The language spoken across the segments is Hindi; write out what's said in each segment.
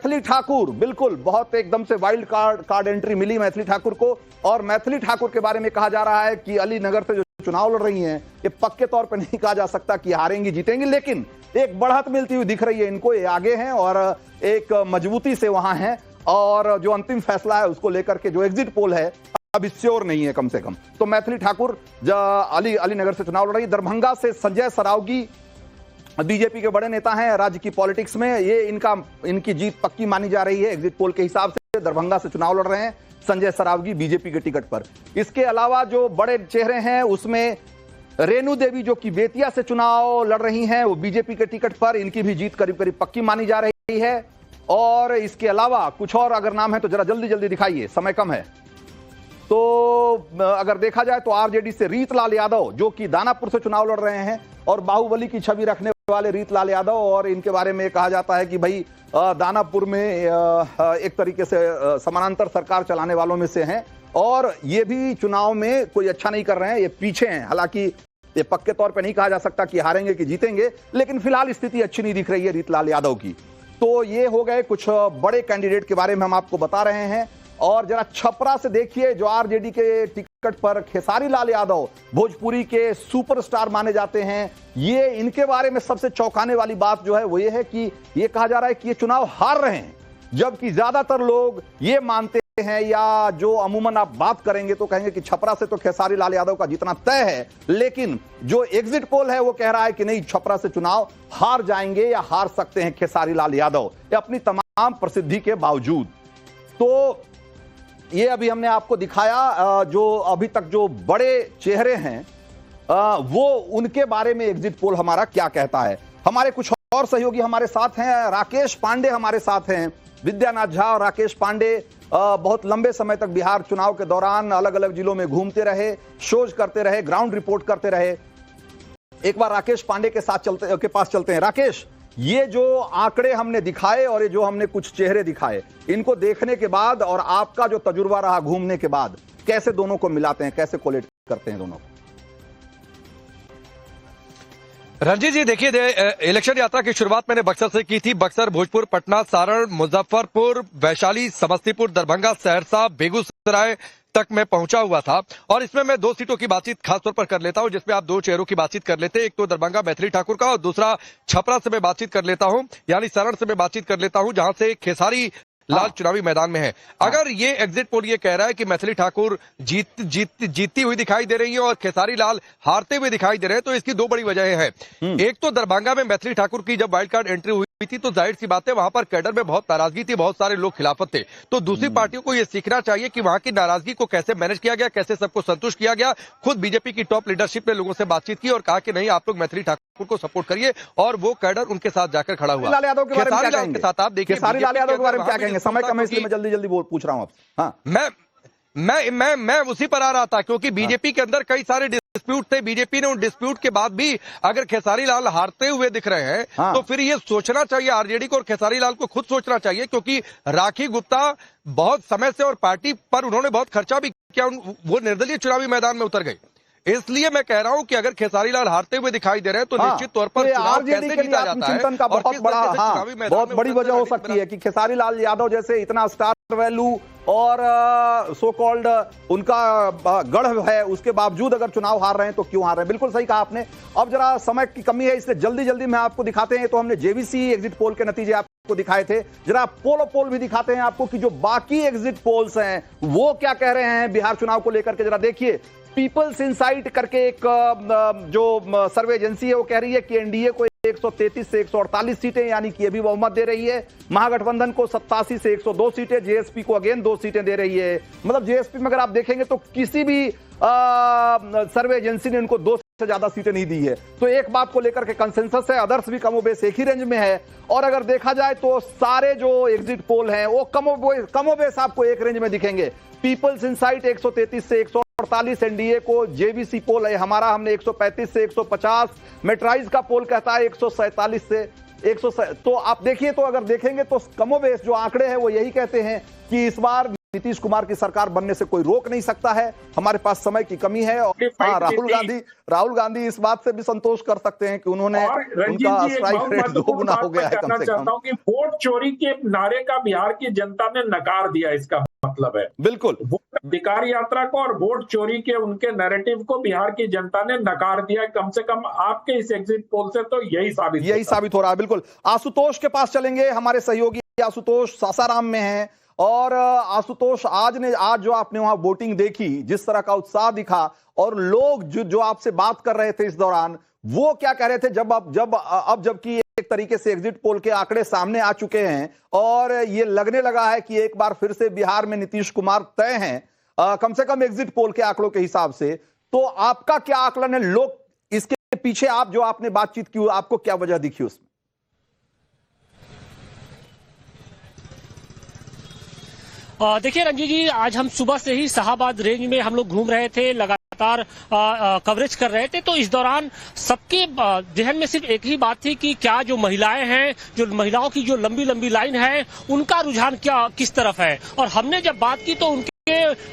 मैथिली ठाकुर, बिल्कुल बहुत एकदम से वाइल्ड कार्ड एंट्री मिली मैथिली ठाकुर को। और मैथिली ठाकुर के बारे में कहा जा रहा है कि अली नगर से जो चुनाव लड़ रही हैं, ये पक्के तौर पर नहीं कहा जा सकता कि हारेंगी जीतेंगी, लेकिन एक बढ़त मिलती हुई दिख रही है इनको। ये आगे हैं और एक मजबूती से वहां हैं, और जो अंतिम फैसला है उसको लेकर के जो एग्जिट पोल है अभी श्योर नहीं है कम से कम। तो मैथिली ठाकुर अली नगर से चुनाव लड़ रही। दरभंगा से संजय सरावगी बीजेपी के बड़े नेता हैं राज्य की पॉलिटिक्स में, ये इनकी जीत पक्की मानी जा रही है एग्जिट पोल के हिसाब से। दरभंगा से चुनाव लड़ रहे हैं संजय सरावगी बीजेपी के टिकट पर। इसके अलावा जो बड़े चेहरे हैं उसमें रेणु देवी जो कि बेतिया से चुनाव लड़ रही हैं, वो बीजेपी के टिकट पर, इनकी भी जीत करीब करीब पक्की मानी जा रही है। और इसके अलावा कुछ और अगर नाम है तो जरा जल्दी जल्दी दिखाइए, समय कम है। तो अगर देखा जाए तो आरजेडी से रीतलाल यादव जो कि दानापुर से चुनाव लड़ रहे हैं, और बाहुबली की छवि रखने वाले रीतलाल यादव, और इनके बारे में कहा जाता है कि भाई दानापुर में एक तरीके से समानांतर सरकार चलाने वालों में से हैं, और ये भी चुनाव में कोई अच्छा नहीं कर रहे हैं, ये पीछे हैं। हालांकि ये पक्के तौर पे नहीं कहा जा सकता कि हारेंगे कि जीतेंगे, लेकिन फिलहाल स्थिति अच्छी नहीं दिख रही है रीतलाल यादव की। तो ये हो गए कुछ बड़े कैंडिडेट के बारे में हम आपको बता रहे हैं। और जरा छपरा से देखिए, जो आरजेडी के टिकट पर खेसारी लाल यादव भोजपुरी के सुपरस्टार माने जाते हैं, ये इनके बारे में सबसे चौंकाने वाली बात जो है वो ये है कि ये कहा जा रहा है कि ये चुनाव हार रहे हैं, जबकि ज्यादातर लोग ये मानते हैं, या जो अमूमन आप बात करेंगे तो कहेंगे कि छपरा से तो खेसारी लाल यादव का जीतना तय है, लेकिन जो एग्जिट पोल है वो कह रहा है कि नहीं, छपरा से चुनाव हार जाएंगे या हार सकते हैं खेसारी लाल यादव, ये अपनी तमाम प्रसिद्धि के बावजूद। तो ये अभी हमने आपको दिखाया जो अभी तक जो बड़े चेहरे हैं वो उनके बारे में एग्जिट पोल हमारा क्या कहता है। हमारे कुछ और सहयोगी हमारे साथ हैं, राकेश पांडे हमारे साथ हैं। विद्यानाथ झा और राकेश पांडे बहुत लंबे समय तक बिहार चुनाव के दौरान अलग अलग जिलों में घूमते रहे, शोज करते रहे, ग्राउंड रिपोर्ट करते रहे। एक बार राकेश पांडे के पास चलते हैं। राकेश, ये जो आंकड़े हमने दिखाए और ये जो हमने कुछ चेहरे दिखाए, इनको देखने के बाद और आपका जो तजुर्बा रहा घूमने के बाद, कैसे दोनों को मिलाते हैं, कैसे कोलेट करते हैं दोनों को? रंजीत जी देखिए, इलेक्शन यात्रा की शुरुआत मैंने बक्सर से की थी। बक्सर, भोजपुर, पटना, सारण, मुजफ्फरपुर, वैशाली, समस्तीपुर, दरभंगा, सहरसा, बेगूसराय तक मैं पहुंचा हुआ था। और इसमें मैं 2 सीटों की बातचीत खासतौर पर कर लेता हूं, जिसमें आप 2 चेहरों की बातचीत कर लेते हैं। एक तो दरभंगा मैथिली ठाकुर का, और दूसरा छपरा से मैं बातचीत कर लेता हूं, यानी सारण से मैं बातचीत कर लेता हूं, जहां से खेसारी लाल चुनावी मैदान में है। अगर ये एग्जिट पोल ये कह रहा है कि मैथिली ठाकुर जीतती हुई दिखाई दे रही है और खेसारी लाल हारते हुए दिखाई दे रहे हैं, तो इसकी 2 बड़ी वजहें हैं। एक तो दरभंगा में मैथिली ठाकुर की जब वाइल्ड कार्ड एंट्री हुई थी तो जाहिर सी बात है वहां पर कैडर में बहुत नाराजगी थी, बहुत सारे लोग खिलाफत थे। तो दूसरी पार्टियों को यह सीखना चाहिए कि वहां की नाराजगी को कैसे मैनेज किया गया, कैसे सबको संतुष्ट किया गया। खुद बीजेपी की टॉप लीडरशिप ने लोगों से बातचीत की और कहा कि नहीं, आप लोग मैथिली ठाकुर को सपोर्ट करिए, और वो कैडर उनके साथ जाकर खड़ा हुआ। लाल यादव के बारे में क्या कहेंगे? साथ आप देखिए, खेसारी लाल यादव के बारे में क्या कहेंगे? समय कम है इसलिए मैं जल्दी जल्दी पूछ रहा हूं आपसे। हाँ, मैं उसी पर आ रहा था, क्योंकि बीजेपी के अंदर कई सारे डिस्प्यूट थे। बीजेपी ने उन डिस्प्यूट के बाद भी अगर खेसारी लाल हारते हुए दिख रहे हैं तो फिर ये सोचना चाहिए आरजेडी को और खेसारी लाल को खुद सोचना चाहिए, क्योंकि राखी गुप्ता बहुत समय से और पार्टी पर उन्होंने बहुत खर्चा भी किया, वो निर्दलीय चुनावी मैदान में उतर गए। इसलिए मैं कह रहा हूं कि अगर खेसारी लाल हारते हुए दिखाई दे रहे हैं तो निश्चित तौर पर चुनाव कैसे जीता जाता है, चिंतन का बहुत बड़ी वजह हो सकती है कि खेसारी लाल यादव जैसे इतना स्टार वैल्यू और सो कॉल्ड उनका गढ़ है, उसके बावजूद अगर चुनाव हार रहे हैं तो क्यों हार रहे हैं? बिल्कुल सही कहा आपने। अब जरा समय की कमी है, इसलिए जल्दी जल्दी में आपको दिखाते हैं। तो हमने जेवीसी एग्जिट पोल के नतीजे आपको दिखाए थे, जरा पोल भी दिखाते हैं आपको कि जो बाकी एग्जिट पोल्स हैं वो क्या कह रहे हैं बिहार चुनाव को लेकर के। जरा देखिए, पीपल्स इनसाइट करके एक जो सर्वे एजेंसी है वो कह रही है कि एनडीए को 133 से 148 सीटें, यानी कि ये भी बहुमत दे रही है। महागठबंधन को 87 से 102 सीटें, जेएसपी को अगेन 2 सीटें दे रही है। मतलब जेएसपी में अगर आप देखेंगे तो किसी भी सर्वे एजेंसी ने उनको 2 से ज्यादा सीटें नहीं दी है। तो एक बात को लेकर के कंसेंसस है, अदर्स भी कमोबेश एक ही रेंज में है। और अगर देखा जाए तो सारे जो एग्जिट पोल हैं वो कमोबेश आपको एक रेंज में दिखेंगे। पीपल्स इनसाइट 133 से 148 एनडीए को, जेवीसी पोल है हमारा, हमने 135 से 150, मेट्राइज का पोल कहता है 147 से 100। तो आप देखिए, तो अगर देखेंगे तो कमोबेश जो आंकड़े हैं वो यही कहते हैं कि इस बार नीतीश कुमार की सरकार बनने से कोई रोक नहीं सकता है, हमारे पास समय की कमी है। और हाँ, राहुल गांधी इस बात से भी संतोष कर सकते हैं कि उन्होंने उनका स्ट्राइक रेट दोगुना हो गया है कम से कम। कि वोट चोरी के नारे का बिहार की जनता ने नकार दिया, इसका मतलब है बिल्कुल वोट अधिकार यात्रा को और वोट चोरी के उनके नैरेटिव को बिहार की जनता ने नकार दिया। कम से कम आपके इस एग्जिट पोल से तो यही साबित हो रहा है। बिल्कुल, आशुतोष के पास चलेंगे, हमारे सहयोगी आशुतोष सासाराम में हैं। और आशुतोष, आज जो आपने वहां वोटिंग देखी, जिस तरह का उत्साह दिखा और लोग जो आपसे बात कर रहे थे इस दौरान, वो क्या कह रहे थे जबकि एक तरीके से एग्जिट पोल के आंकड़े सामने आ चुके हैं और ये लगने लगा है कि एक बार फिर से बिहार में नीतीश कुमार तय हैं, कम से कम एग्जिट पोल के आंकड़ों के हिसाब से, तो आपका क्या आकलन है? लोग इसके पीछे जो आपने बातचीत की, आपको क्या वजह दिखी उसमें? देखिए रंजीत जी, आज हम सुबह से ही शाहाबाद रेंज में हम लोग घूम रहे थे, लगातार कवरेज कर रहे थे। तो इस दौरान सबके जहन में सिर्फ एक ही बात थी कि क्या जो महिलाएं हैं, जो महिलाओं की जो लंबी लंबी लाइन है, उनका रुझान किस तरफ है। और हमने जब बात की तो उनके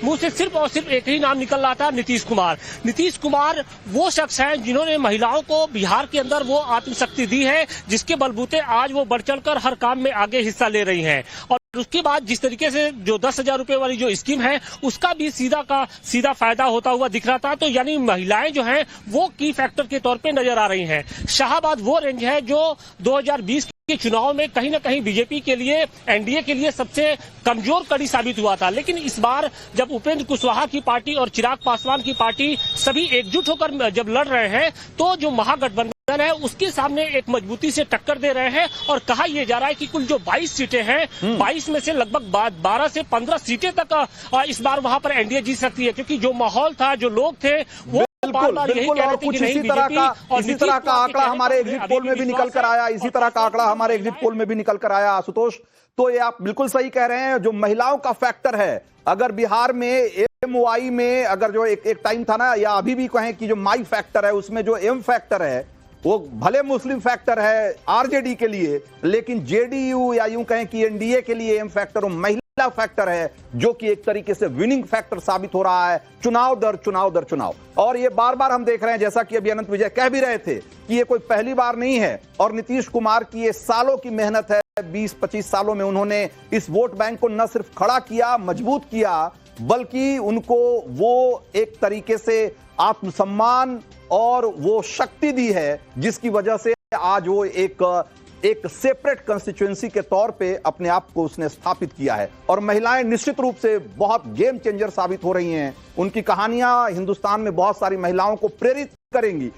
मुंह से सिर्फ और सिर्फ एक ही नाम निकल रहा था, नीतीश कुमार। नीतीश कुमार वो शख्स हैं जिन्होंने महिलाओं को बिहार के अंदर वो आत्मशक्ति दी है, जिसके बलबूते आज वो बढ़ चढ़कर हर काम में आगे हिस्सा ले रही हैं। और उसके बाद जिस तरीके से जो 10,000 रुपए वाली जो स्कीम है, उसका भी सीधा फायदा होता हुआ दिख रहा था। तो यानी महिलाएं जो हैं वो की फैक्टर के तौर पे नजर आ रही हैं। शाहाबाद वो रेंज है जो 2020 के चुनाव में कहीं ना कहीं बीजेपी के लिए, एनडीए के लिए सबसे कमजोर कड़ी साबित हुआ था। लेकिन इस बार जब उपेंद्र कुशवाहा की पार्टी और चिराग पासवान की पार्टी सभी एकजुट होकर जब लड़ रहे हैं, तो जो महागठबंधन है उसके सामने एक मजबूती से टक्कर दे रहे हैं। और कहा यह जा रहा है कि कुल जो 22 सीटें हैं, 22 में से लगभग 12 से 15 सीटें तक इस बार वहां पर एनडीए जीत सकती है, क्योंकि जो माहौल था, जो लोग थे, वो बिल्कुल और कुछ इसी तरह का आंकड़ा हमारे एग्जिट पोल में भी निकल कर आया। इसी तरह का आंकड़ा हमारे एग्जिट पोल में भी निकल कर आया। आशुतोष, तो ये आप बिल्कुल सही कह रहे हैं, जो महिलाओं का फैक्टर है, अगर बिहार में एमवाई में अगर जो एक टाइम था ना, या अभी भी कहें कि जो माई फैक्टर है, उसमें जो एम फैक्टर है वो भले मुस्लिम फैक्टर है आरजेडी के लिए, लेकिन जेडीयू या यूं कहें कि एनडीए के लिए एम फैक्टर और महिला फैक्टर है, जो कि एक तरीके से विनिंग फैक्टर साबित हो रहा है चुनाव दर चुनाव। और ये बार बार हम देख रहे हैं, जैसा कि अभी अनंत विजय कह भी रहे थे, कि ये कोई पहली बार नहीं है। और नीतीश कुमार की ये सालों की मेहनत है, 20-25 सालों में उन्होंने इस वोट बैंक को न सिर्फ खड़ा किया, मजबूत किया, बल्कि उनको वो एक तरीके से आत्मसम्मान और वो शक्ति दी है, जिसकी वजह से आज वो एक सेपरेट कंस्टिट्यूएंसी के तौर पे अपने आप को उसने स्थापित किया है। और महिलाएं निश्चित रूप से बहुत गेम चेंजर साबित हो रही हैं। उनकी कहानियां हिंदुस्तान में बहुत सारी महिलाओं को प्रेरित करेंगी,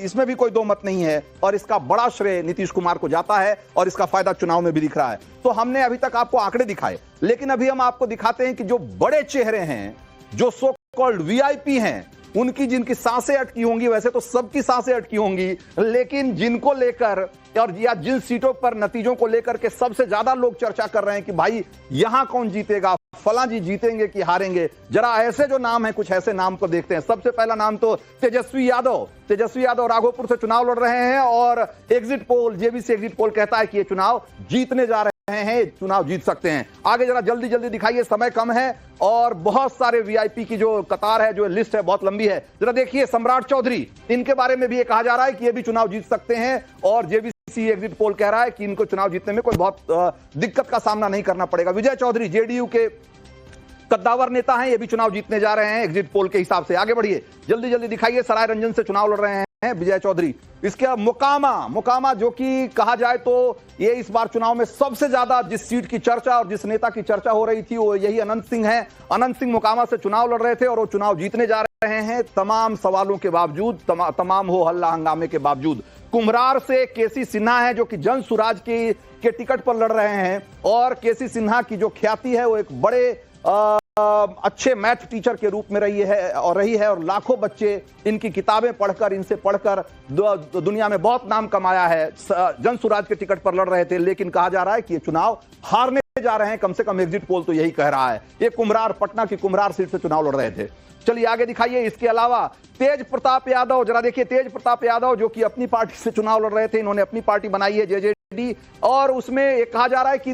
इसमें भी कोई दो मत नहीं है। और इसका बड़ा श्रेय नीतीश कुमार को जाता है और इसका फायदा चुनाव में भी दिख रहा है। तो हमने अभी तक आपको आंकड़े दिखाए, लेकिन अभी हम आपको दिखाते हैं कि जो बड़े चेहरे हैं, जो सो कॉल्ड वीआईपी हैं, उनकी जिनकी सांसें अटकी होंगी, वैसे तो सबकी सांसें अटकी होंगी, लेकिन जिनको लेकर और या जिन सीटों पर नतीजों को लेकर के सबसे ज्यादा लोग चर्चा कर रहे हैं कि भाई यहां कौन जीतेगा, फलां जी जीतेंगे कि हारेंगे, जरा ऐसे जो नाम है, कुछ ऐसे नाम को देखते हैं। सबसे पहला नाम तो तेजस्वी यादव राघोपुर से चुनाव लड़ रहे हैं और exit poll, JBC exit poll कहता है कि ये चुनाव जीतने जा रहे हैं, चुनाव जीत सकते हैं। आगे जरा जल्दी दिखाइए, समय कम है और बहुत सारे वीआईपी की जो कतार है, जो लिस्ट है, बहुत लंबी है। जरा देखिए, सम्राट चौधरी, इनके बारे में भी ये कहा जा रहा है कि ये भी चुनाव जीत सकते हैं और जेबीसी एग्जिट पोल कह रहा है कि इनको चुनाव जीतने में कोई बहुत दिक्कत का सामना नहीं करना पड़ेगा। विजय चौधरी जेडीयू के कद्दावर नेता हैं, ये भी चुनाव जीतने जा रहे हैं एग्जिट पोल के हिसाब से। आगे बढ़िए, जल्दी दिखाइए, सराय रंजन से चुनाव लड़ रहे हैं विजय चौधरी। इसके मोकामा जो कि कहा जाए तो ये इस बार चुनाव में सबसे ज्यादा जिस सीट की चर्चा और जिस नेता की चर्चा हो रही थी, वो यही अनंत सिंह है। अनंत सिंह मोकामा से चुनाव लड़ रहे थे और वो चुनाव जीतने जा रहे हैं, तमाम सवालों के बावजूद, तमाम हो हल्ला हंगामे के बावजूद। कुम्हरार से केसी सिन्हा है, जो कि जन सुराज के टिकट पर लड़ रहे हैं। और केसी सिन्हा की जो ख्याति है, वो एक बड़े अच्छे मैथ टीचर के रूप में रही है और लाखों बच्चे इनकी किताबें पढ़कर, इनसे पढ़कर दुनिया में बहुत नाम कमाया है। जन सुराज के टिकट पर लड़ रहे थे, लेकिन कहा जा रहा है कि ये चुनाव हारने जा रहे हैं, कम से कम एग्जिट पोल तो यही कह रहा है। ये कुम्हरार, पटना की कुम्हरार सीट से चुनाव लड़ रहे थे। चलिए आगे दिखाइए। इसके अलावा तेज प्रताप यादव, जरा देखिए, तेज प्रताप यादव जो कि अपनी पार्टी से चुनाव लड़ रहे थे, इन्होंने अपनी पार्टी बनाई है जेजेडी, और उसमें कहा जा रहा है कि